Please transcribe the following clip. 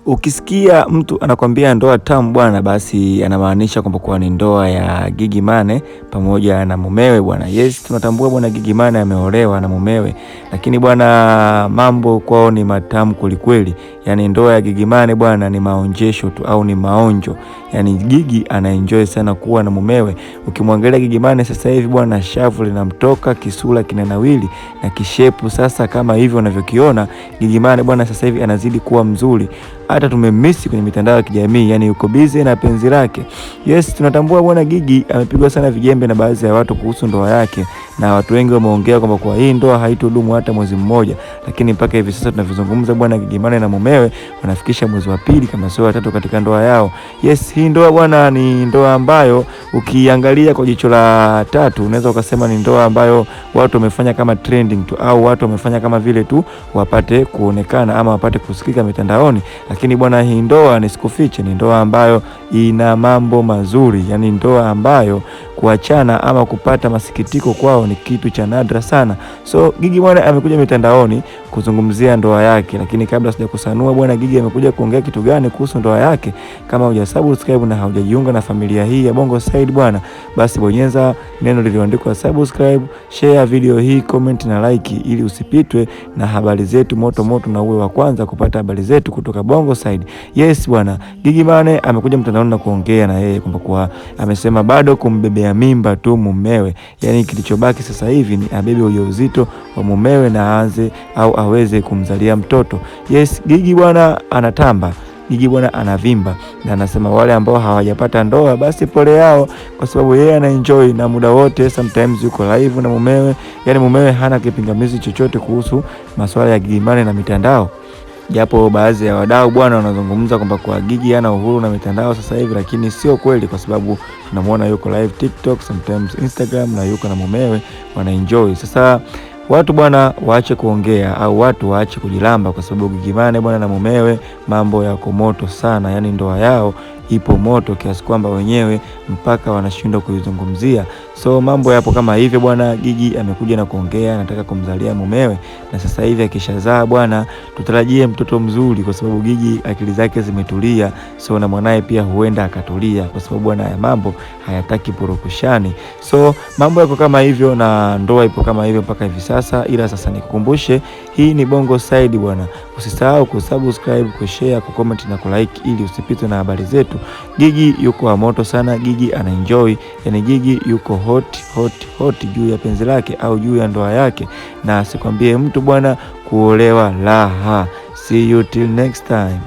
Ukisikia mtu anakwambia ndoa tamu bwana, basi anamaanisha kwamba kwa ni ndoa ya Gigy Money pamoja na mumewe bwana. Yes, tunatambua bwana Gigy Money ameolewa na mumewe, lakini bwana mambo kwao ni matamu kweli. Yani ndoa ya Gigy Money bwana ni maonjesho tu au ni maonjo. Yani Gigy anaenjoy sana kuwa na mumewe. Ukimwangalia Gigy Money sasa hivi bwana, shavu linamtoka, kisura kinanawili na kishepu sasa kama hivyo unavyokiona. Gigy Money bwana sasa hivi anazidi kuwa mzuri. Hata tumemisi kwenye mitandao ya kijamii, yani yuko busy na penzi lake. Yes, tunatambua bwana Gigy amepigwa sana vijembe na baadhi ya watu kuhusu ndoa yake, na watu wengi wameongea kwamba kwa hii ndoa haitodumu hata mwezi mmoja, lakini mpaka hivi sasa tunavyozungumza bwana Gigy Money na mumewe wanafikisha mwezi wa pili kama sio watatu katika ndoa yao. Yes, hii ndoa bwana ni ndoa ambayo ukiangalia kwa jicho la tatu unaweza ukasema ni ndoa ambayo watu wamefanya kama trending tu, au watu wamefanya kama vile tu wapate kuonekana ama wapate kusikika mitandaoni. Lakini bwana hii ndoa nisikufiche, ni ndoa ambayo ina mambo mazuri, yani ndoa ambayo kuachana ama kupata masikitiko kwao ni kitu cha nadra sana. So Gigy Money amekuja mitandaoni kuzungumzia ndoa yake, lakini kabla sijakusanua bwana Gigy amekuja kuongea kitu gani kuhusu ndoa yake, kama hujasubscribe na haujajiunga na familia hii ya Bongo Side bwana, basi bonyeza neno lililoandikwa subscribe, share video hii, comment na like ili usipitwe na habari zetu moto na uwe wa kwanza kupata habari zetu kutoka Bongo Side. Yes bwana, Gigy Money amekuja mtandaoni na kuongea na yeye kwamba kwa amesema bado kumbebea mimba tu mumewe, yani kilichobaki sasa hivi ni abebe ujauzito wa mumewe na aanze au aweze kumzalia mtoto. Yes, Gigy bwana anatamba, Gigy bwana anavimba, na anasema wale ambao hawajapata ndoa basi pole yao, kwa sababu yeye anaenjoy na muda wote, sometimes yuko live na mumewe, yani mumewe hana kipingamizi chochote kuhusu masuala ya Gigy Money na mitandao. Japo baadhi ya wadau bwana wanazungumza kwamba kwa Gigy hana uhuru na mitandao sasa hivi, lakini sio kweli, kwa sababu tunamuona yuko live TikTok, sometimes Instagram, na yuko na mumewe wanaenjoy. Sasa watu bwana waache kuongea au watu waache kujilamba, kwa sababu Gigy Money bwana na mumewe mambo yako moto sana, yani ndoa yao ipo moto kiasi kwamba wenyewe mpaka wanashindwa kuizungumzia. So mambo yapo kama hivyo bwana. Gigy amekuja na kuongea, anataka kumzalia mumewe, na sasa hivi akishazaa bwana tutarajie mtoto mzuri, kwa sababu Gigy akili zake zimetulia. So na mwanae pia huenda akatulia, kwa sababu bwana ya mambo hayataki purukushani. So mambo yako kama hivyo na ndoa ipo kama hivyo mpaka hivi sasa. Ila sasa nikukumbushe, hii ni Bongo Side bwana. Usisahau kusubscribe, kushare, kucomment na kulike ili usipitwe na habari zetu. Gigy yuko wa moto sana, Gigy anaenjoy, yani Gigy yuko hot juu ya penzi lake au juu ya ndoa yake, na sikwambie mtu bwana kuolewa laha. See you till next time.